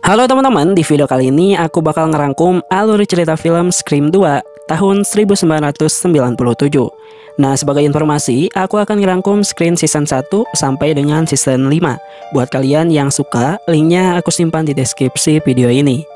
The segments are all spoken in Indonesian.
Halo teman-teman, di video kali ini aku bakal ngerangkum alur cerita film Scream 2 tahun 1997. Nah, sebagai informasi, aku akan ngerangkum Scream season 1 sampai dengan season 5. Buat kalian yang suka, linknya aku simpan di deskripsi video ini.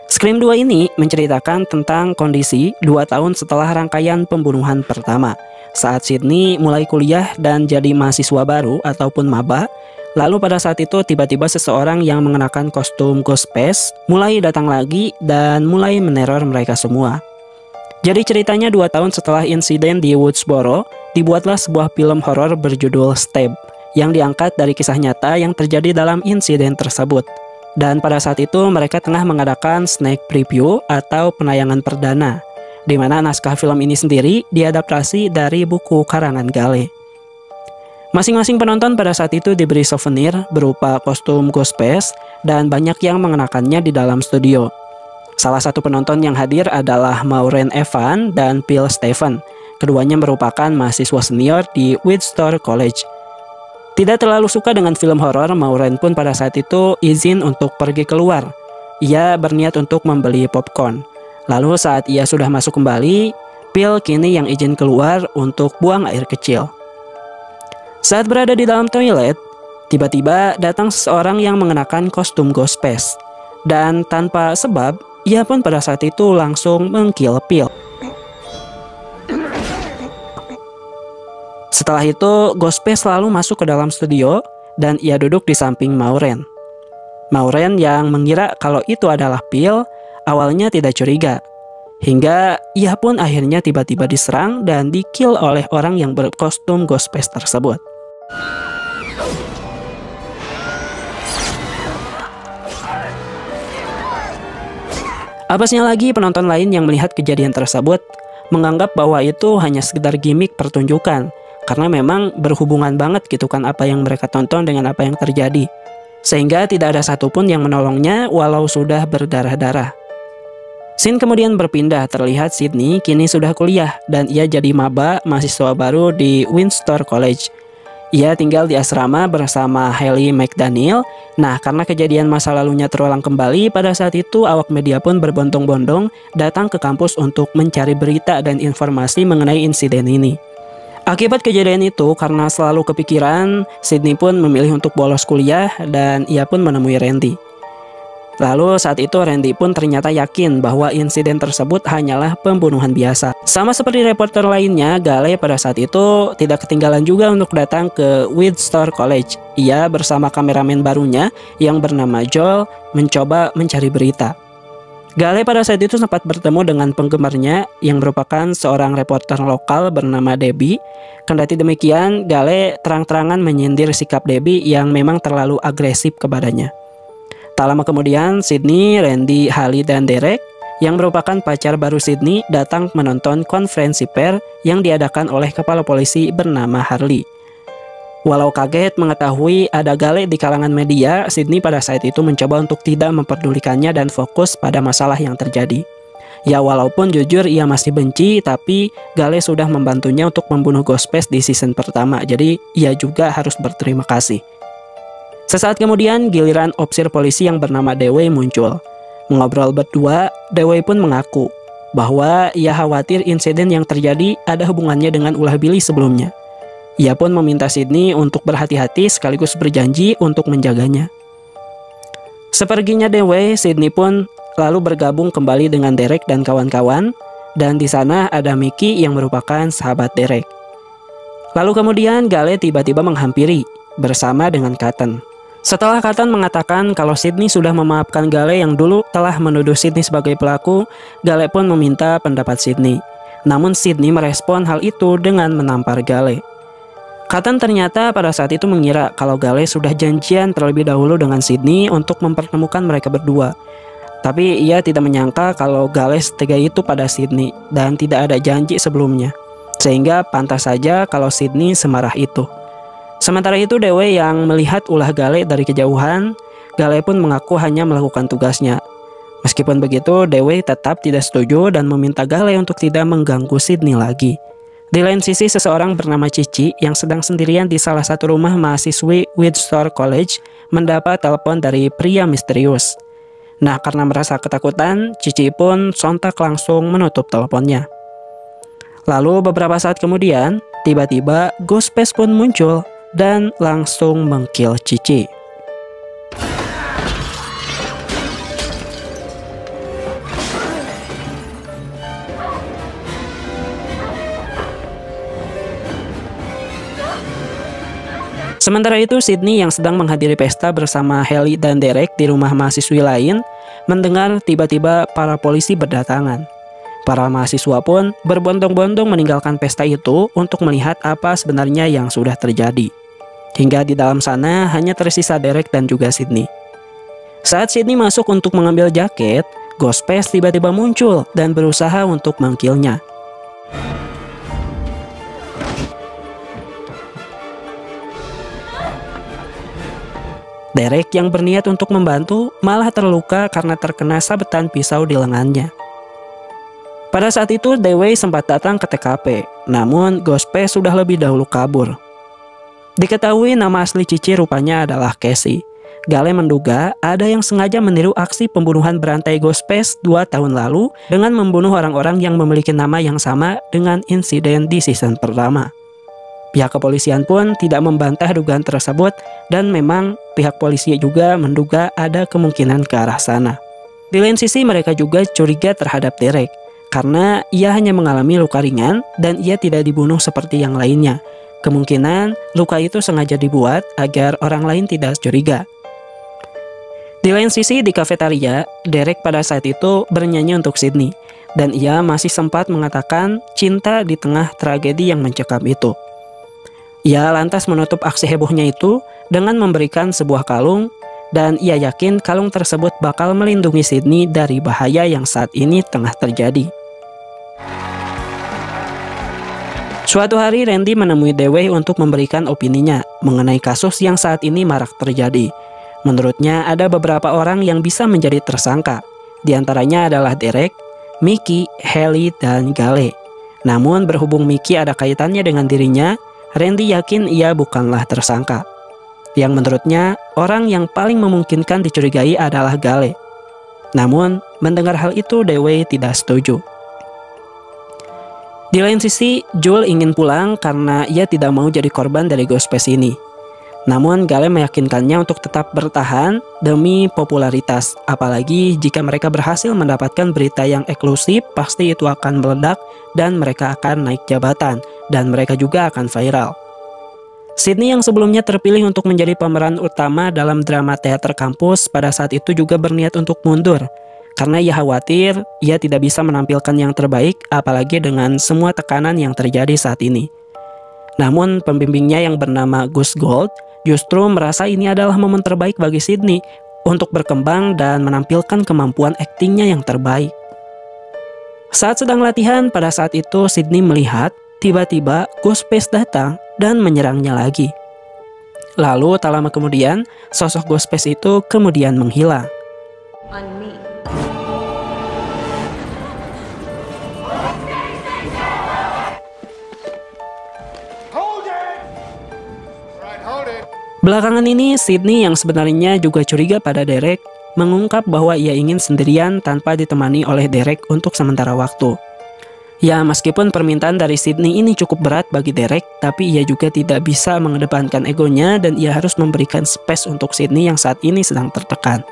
Scream 2 ini menceritakan tentang kondisi 2 tahun setelah rangkaian pembunuhan pertama, saat Sydney mulai kuliah dan jadi mahasiswa baru ataupun maba. Lalu pada saat itu tiba-tiba seseorang yang mengenakan kostum Ghostface mulai datang lagi dan mulai meneror mereka semua. Jadi ceritanya 2 tahun setelah insiden di Woodsboro, dibuatlah sebuah film horor berjudul Stab yang diangkat dari kisah nyata yang terjadi dalam insiden tersebut. Dan pada saat itu mereka tengah mengadakan sneak preview atau penayangan perdana, di mana naskah film ini sendiri diadaptasi dari buku karangan Gale. Masing-masing penonton pada saat itu diberi souvenir berupa kostum Ghostface dan banyak yang mengenakannya di dalam studio. Salah satu penonton yang hadir adalah Maureen Evan dan Phil Stephen. Keduanya merupakan mahasiswa senior di Windsor College. Tidak terlalu suka dengan film horor, Maureen pun pada saat itu izin untuk pergi keluar. Ia berniat untuk membeli popcorn. Lalu saat ia sudah masuk kembali, Phil kini yang izin keluar untuk buang air kecil. Saat berada di dalam toilet, tiba-tiba datang seseorang yang mengenakan kostum Ghostface. Dan tanpa sebab, ia pun pada saat itu langsung meng-kill Phil. Setelah itu, Ghostface lalu masuk ke dalam studio dan ia duduk di samping Maureen. Maureen yang mengira kalau itu adalah Phil, awalnya tidak curiga. Hingga ia pun akhirnya tiba-tiba diserang dan di-kill oleh orang yang berkostum Ghostface tersebut. Apesnya lagi, penonton lain yang melihat kejadian tersebut menganggap bahwa itu hanya sekedar gimmick pertunjukan, karena memang berhubungan banget gitu kan apa yang mereka tonton dengan apa yang terjadi, sehingga tidak ada satupun yang menolongnya walau sudah berdarah-darah. Scene kemudian berpindah, terlihat Sydney kini sudah kuliah dan ia jadi maba mahasiswa baru di Windsor College. Ia tinggal di asrama bersama Hayley McDaniel. Nah, karena kejadian masa lalunya terulang kembali, pada saat itu awak media pun berbondong-bondong datang ke kampus untuk mencari berita dan informasi mengenai insiden ini. Akibat kejadian itu, karena selalu kepikiran, Sydney pun memilih untuk bolos kuliah dan ia pun menemui Randy. Lalu saat itu Randy pun ternyata yakin bahwa insiden tersebut hanyalah pembunuhan biasa. Sama seperti reporter lainnya, Gale pada saat itu tidak ketinggalan juga untuk datang ke Windsor College. Ia bersama kameramen barunya yang bernama Joel mencoba mencari berita. Gale pada saat itu sempat bertemu dengan penggemarnya yang merupakan seorang reporter lokal bernama Debbie. Kendati demikian, Gale terang-terangan menyindir sikap Debbie yang memang terlalu agresif kepadanya. Tak lama kemudian, Sydney, Randy, Hayley, dan Derek yang merupakan pacar baru Sydney datang menonton konferensi pers yang diadakan oleh kepala polisi bernama Harley. Walau kaget mengetahui ada Gale di kalangan media, Sydney pada saat itu mencoba untuk tidak memperdulikannya dan fokus pada masalah yang terjadi. Ya, walaupun jujur ia masih benci, tapi Gale sudah membantunya untuk membunuh Ghostface di season pertama, jadi ia juga harus berterima kasih. Sesaat kemudian, giliran opsir polisi yang bernama Dewey muncul. Mengobrol berdua, Dewey pun mengaku bahwa ia khawatir insiden yang terjadi ada hubungannya dengan ulah Billy sebelumnya. Ia pun meminta Sydney untuk berhati-hati sekaligus berjanji untuk menjaganya. Seperginya Dewey, Sydney pun lalu bergabung kembali dengan Derek dan kawan-kawan, dan di sana ada Mickey yang merupakan sahabat Derek. Lalu kemudian Gale tiba-tiba menghampiri bersama dengan Cotton. Setelah Cotton mengatakan kalau Sydney sudah memaafkan Gale yang dulu telah menuduh Sydney sebagai pelaku, Gale pun meminta pendapat Sydney. Namun Sydney merespon hal itu dengan menampar Gale. Cotton ternyata pada saat itu mengira kalau Gale sudah janjian terlebih dahulu dengan Sydney untuk mempertemukan mereka berdua. Tapi ia tidak menyangka kalau Gale setega itu pada Sydney dan tidak ada janji sebelumnya. Sehingga pantas saja kalau Sydney semarah itu. Sementara itu Dewey yang melihat ulah Gale dari kejauhan, Gale pun mengaku hanya melakukan tugasnya. Meskipun begitu, Dewey tetap tidak setuju dan meminta Gale untuk tidak mengganggu Sydney lagi. Di lain sisi, seseorang bernama Cici yang sedang sendirian di salah satu rumah mahasiswi Windsor College mendapat telepon dari pria misterius. Nah, karena merasa ketakutan, Cici pun sontak langsung menutup teleponnya. Lalu beberapa saat kemudian, tiba-tiba Ghostface pun muncul dan langsung mengkill Cici. Sementara itu, Sydney yang sedang menghadiri pesta bersama Haley dan Derek di rumah mahasiswi lain, mendengar tiba-tiba para polisi berdatangan. Para mahasiswa pun berbondong-bondong meninggalkan pesta itu untuk melihat apa sebenarnya yang sudah terjadi. Hingga di dalam sana hanya tersisa Derek dan juga Sydney. Saat Sydney masuk untuk mengambil jaket, Ghostface tiba-tiba muncul dan berusaha untuk mengkillnya. Derek yang berniat untuk membantu malah terluka karena terkena sabetan pisau di lengannya. Pada saat itu, Dewey sempat datang ke TKP, namun Ghostface sudah lebih dahulu kabur. Diketahui nama asli Cici rupanya adalah Casey. Gale menduga ada yang sengaja meniru aksi pembunuhan berantai Ghostface 2 tahun lalu dengan membunuh orang-orang yang memiliki nama yang sama dengan insiden di season pertama. Pihak kepolisian pun tidak membantah dugaan tersebut dan memang pihak polisi juga menduga ada kemungkinan ke arah sana. Di lain sisi mereka juga curiga terhadap Derek karena ia hanya mengalami luka ringan dan ia tidak dibunuh seperti yang lainnya. Kemungkinan luka itu sengaja dibuat agar orang lain tidak curiga. Di lain sisi di kafetaria, Derek pada saat itu bernyanyi untuk Sydney dan ia masih sempat mengatakan cinta di tengah tragedi yang mencekam itu. Ia lantas menutup aksi hebohnya itu dengan memberikan sebuah kalung dan ia yakin kalung tersebut bakal melindungi Sydney dari bahaya yang saat ini tengah terjadi. Suatu hari Randy menemui Dewey untuk memberikan opininya mengenai kasus yang saat ini marak terjadi. Menurutnya ada beberapa orang yang bisa menjadi tersangka. Di antaranya adalah Derek, Mickey, Haley, dan Gale. Namun berhubung Mickey ada kaitannya dengan dirinya, Randy yakin ia bukanlah tersangka. Yang menurutnya, orang yang paling memungkinkan dicurigai adalah Gale. Namun, mendengar hal itu, Dewey tidak setuju. Di lain sisi, Joel ingin pulang karena ia tidak mau jadi korban dari Ghostface ini. Namun, Gale meyakinkannya untuk tetap bertahan demi popularitas. Apalagi jika mereka berhasil mendapatkan berita yang eksklusif, pasti itu akan meledak dan mereka akan naik jabatan. Dan mereka juga akan viral. Sydney yang sebelumnya terpilih untuk menjadi pemeran utama dalam drama teater kampus pada saat itu juga berniat untuk mundur. Karena ia khawatir ia tidak bisa menampilkan yang terbaik apalagi dengan semua tekanan yang terjadi saat ini. Namun pembimbingnya yang bernama Gus Gold justru merasa ini adalah momen terbaik bagi Sydney untuk berkembang dan menampilkan kemampuan aktingnya yang terbaik. Saat sedang latihan pada saat itu Sydney melihat tiba-tiba Ghostface datang dan menyerangnya lagi. Lalu tak lama kemudian, sosok Ghostface itu kemudian menghilang. Belakangan ini, Sydney yang sebenarnya juga curiga pada Derek, mengungkap bahwa ia ingin sendirian tanpa ditemani oleh Derek untuk sementara waktu. Ya, meskipun permintaan dari Sydney ini cukup berat bagi Derek, tapi ia juga tidak bisa mengedepankan egonya dan ia harus memberikan space untuk Sydney yang saat ini sedang tertekan.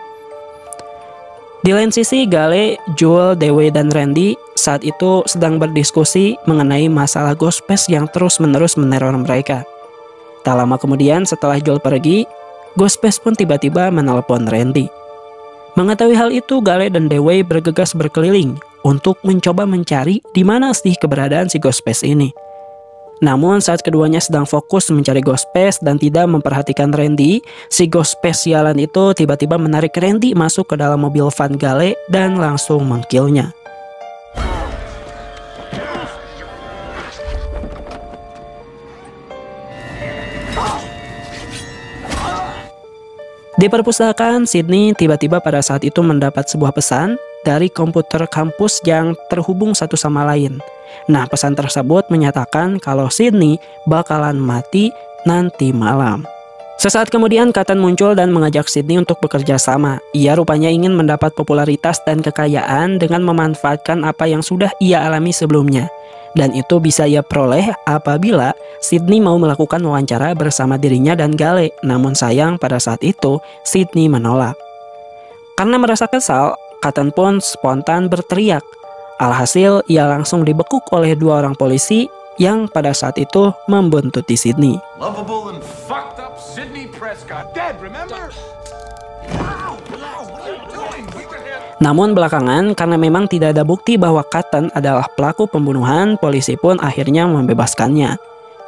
Di lain sisi, Gale, Joel, Dewey, dan Randy saat itu sedang berdiskusi mengenai masalah Ghostface yang terus-menerus meneror mereka. Tak lama kemudian setelah Joel pergi, Ghostface pun tiba-tiba menelpon Randy. Mengetahui hal itu, Gale dan Dewey bergegas berkeliling untuk mencoba mencari di mana sih keberadaan si Ghostface ini. Namun saat keduanya sedang fokus mencari Ghostface dan tidak memperhatikan Randy, si Ghostface sialan itu tiba-tiba menarik Randy masuk ke dalam mobil van Gale dan langsung mengkillnya. Di perpustakaan, Sydney tiba-tiba pada saat itu mendapat sebuah pesan dari komputer kampus yang terhubung satu sama lain. Nah, pesan tersebut menyatakan kalau Sydney bakalan mati nanti malam. Sesaat kemudian Cotton muncul dan mengajak Sydney untuk bekerja sama. Ia rupanya ingin mendapat popularitas dan kekayaan dengan memanfaatkan apa yang sudah ia alami sebelumnya. Dan itu bisa ia peroleh apabila Sydney mau melakukan wawancara bersama dirinya dan Gale. Namun sayang pada saat itu Sydney menolak. Karena merasa kesal, Cotton pun spontan berteriak. Alhasil ia langsung dibekuk oleh 2 orang polisi yang pada saat itu membuntuti Sydney. Lovable and fucked up Sydney Prescott dead, remember? Namun belakangan karena memang tidak ada bukti bahwa Cotton adalah pelaku pembunuhan, polisi pun akhirnya membebaskannya.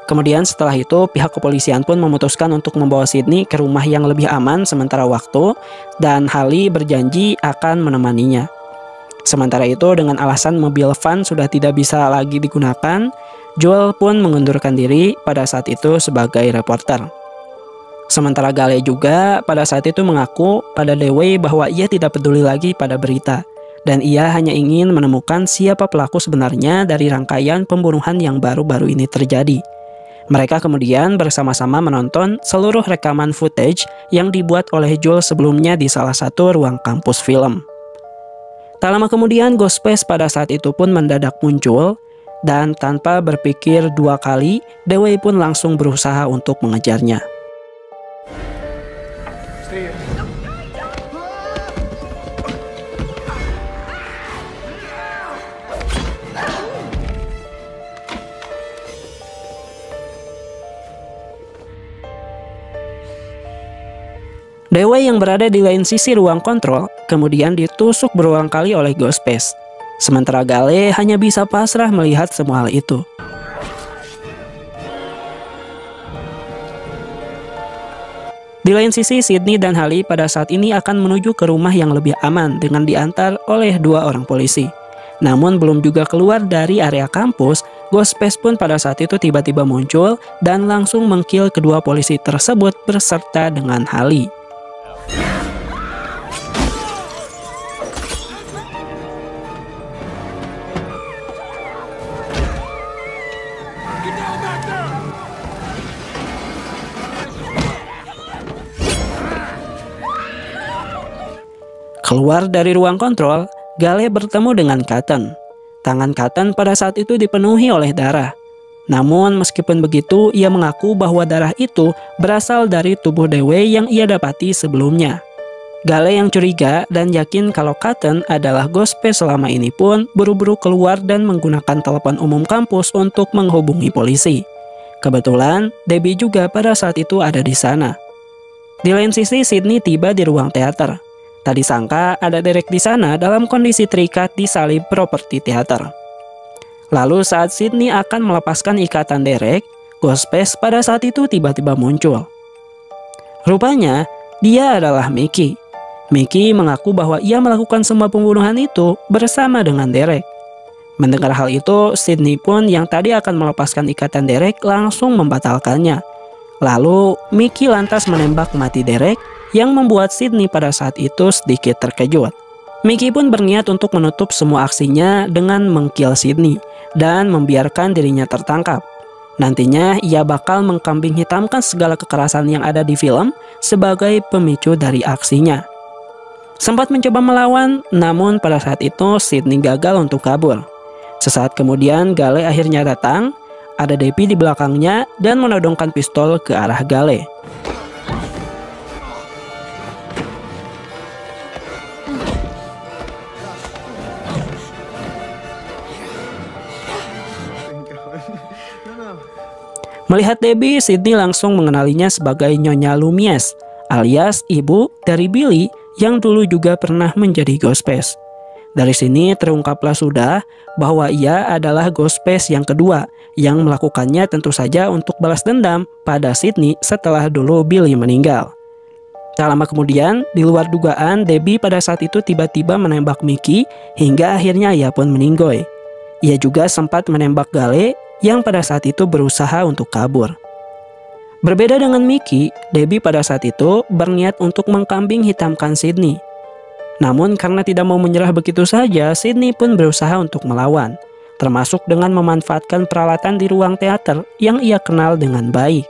Kemudian setelah itu pihak kepolisian pun memutuskan untuk membawa Sydney ke rumah yang lebih aman sementara waktu dan Hallie berjanji akan menemaninya. Sementara itu dengan alasan mobil van sudah tidak bisa lagi digunakan, Joel pun mengundurkan diri pada saat itu sebagai reporter. Sementara Gale juga pada saat itu mengaku pada Dewey bahwa ia tidak peduli lagi pada berita dan ia hanya ingin menemukan siapa pelaku sebenarnya dari rangkaian pembunuhan yang baru-baru ini terjadi. Mereka kemudian bersama-sama menonton seluruh rekaman footage yang dibuat oleh Joel sebelumnya di salah satu ruang kampus film. Tak lama kemudian Ghostface pada saat itu pun mendadak muncul dan tanpa berpikir 2 kali, Dewey pun langsung berusaha untuk mengejarnya. Dewey yang berada di lain sisi ruang kontrol kemudian ditusuk berulang kali oleh Ghostface. Sementara Gale hanya bisa pasrah melihat semua hal itu. Di lain sisi, Sydney dan Hallie pada saat ini akan menuju ke rumah yang lebih aman dengan diantar oleh 2 orang polisi. Namun belum juga keluar dari area kampus, Ghostface pun pada saat itu tiba-tiba muncul dan langsung mengkill kedua polisi tersebut berserta dengan Hallie. Keluar dari ruang kontrol, Gale bertemu dengan Cotton. Tangan Cotton pada saat itu dipenuhi oleh darah. Namun meskipun begitu, ia mengaku bahwa darah itu berasal dari tubuh Dewey yang ia dapati sebelumnya. Gale yang curiga dan yakin kalau Cotton adalah Ghostface selama ini pun buru-buru keluar dan menggunakan telepon umum kampus untuk menghubungi polisi. Kebetulan, Debbie juga pada saat itu ada di sana. Di lain sisi, Sydney tiba di ruang teater. Tak disangka ada Derek di sana dalam kondisi terikat di salib properti teater. Lalu saat Sydney akan melepaskan ikatan Derek, Ghostface pada saat itu tiba-tiba muncul. Rupanya, dia adalah Mickey. Mickey mengaku bahwa ia melakukan semua pembunuhan itu bersama dengan Derek. Mendengar hal itu, Sydney pun yang tadi akan melepaskan ikatan Derek langsung membatalkannya. Lalu, Mickey lantas menembak mati Derek yang membuat Sydney pada saat itu sedikit terkejut. Mickey pun berniat untuk menutup semua aksinya dengan mengkill Sydney dan membiarkan dirinya tertangkap. Nantinya ia bakal mengkambing hitamkan segala kekerasan yang ada di film sebagai pemicu dari aksinya. Sempat mencoba melawan, namun pada saat itu Sydney gagal untuk kabur. Sesaat kemudian Gale akhirnya datang, ada Debbie di belakangnya dan menodongkan pistol ke arah Gale. Melihat Debbie, Sydney langsung mengenalinya sebagai Nyonya Loomis, alias ibu dari Billy yang dulu juga pernah menjadi Ghostface. Dari sini terungkaplah sudah bahwa ia adalah Ghostface yang kedua yang melakukannya tentu saja untuk balas dendam pada Sydney setelah dulu Billy meninggal. Tak lama kemudian, di luar dugaan, Debbie pada saat itu tiba-tiba menembak Mickey hingga akhirnya ia pun meninggoy. Ia juga sempat menembak Gale yang pada saat itu berusaha untuk kabur. Berbeda dengan Mickey, Debbie pada saat itu berniat untuk mengkambing hitamkan Sydney. Namun karena tidak mau menyerah begitu saja, Sydney pun berusaha untuk melawan, termasuk dengan memanfaatkan peralatan di ruang teater yang ia kenal dengan baik.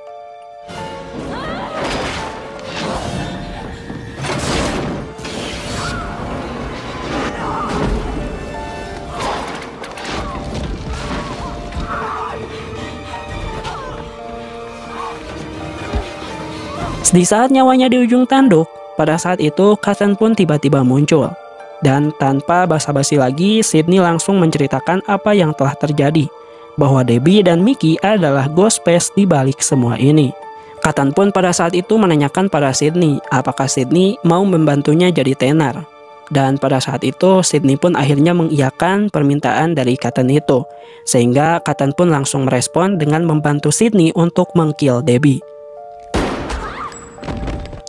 Di saat nyawanya di ujung tanduk, pada saat itu Cotton pun tiba-tiba muncul. Dan tanpa basa-basi lagi, Sydney langsung menceritakan apa yang telah terjadi, bahwa Debbie dan Mickey adalah Ghostface di balik semua ini. Cotton pun pada saat itu menanyakan pada Sydney apakah Sydney mau membantunya jadi tenar. Dan pada saat itu Sydney pun akhirnya mengiyakan permintaan dari Cotton itu, sehingga Cotton pun langsung merespon dengan membantu Sydney untuk mengkill Debbie.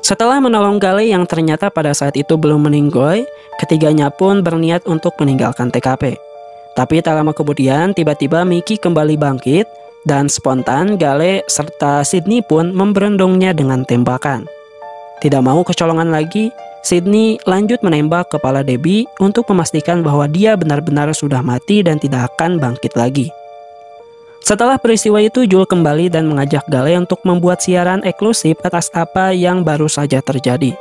Setelah menolong Gale yang ternyata pada saat itu belum meninggoy, ketiganya pun berniat untuk meninggalkan TKP. Tapi tak lama kemudian tiba-tiba Mickey kembali bangkit dan spontan Gale serta Sydney pun memberondongnya dengan tembakan. Tidak mau kecolongan lagi, Sydney lanjut menembak kepala Debbie untuk memastikan bahwa dia benar-benar sudah mati dan tidak akan bangkit lagi. Setelah peristiwa itu, Joel kembali dan mengajak Gale untuk membuat siaran eksklusif atas apa yang baru saja terjadi.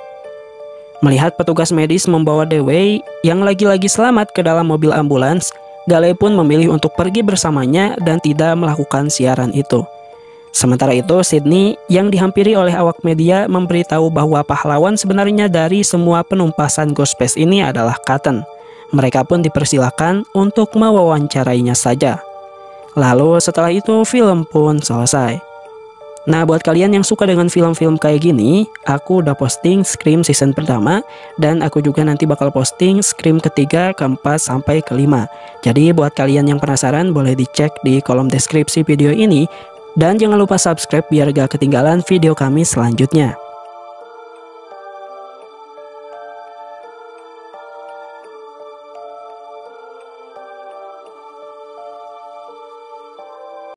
Melihat petugas medis membawa Dewey yang lagi-lagi selamat ke dalam mobil ambulans, Gale pun memilih untuk pergi bersamanya dan tidak melakukan siaran itu. Sementara itu, Sydney yang dihampiri oleh awak media memberitahu bahwa pahlawan sebenarnya dari semua penumpasan Ghostface ini adalah Cotton. Mereka pun dipersilakan untuk mewawancarainya saja. Lalu setelah itu film pun selesai. Nah, buat kalian yang suka dengan film-film kayak gini, aku udah posting Scream season pertama, dan aku juga nanti bakal posting Scream ketiga, keempat, sampai kelima. Jadi buat kalian yang penasaran boleh dicek di kolom deskripsi video ini, dan jangan lupa subscribe biar gak ketinggalan video kami selanjutnya.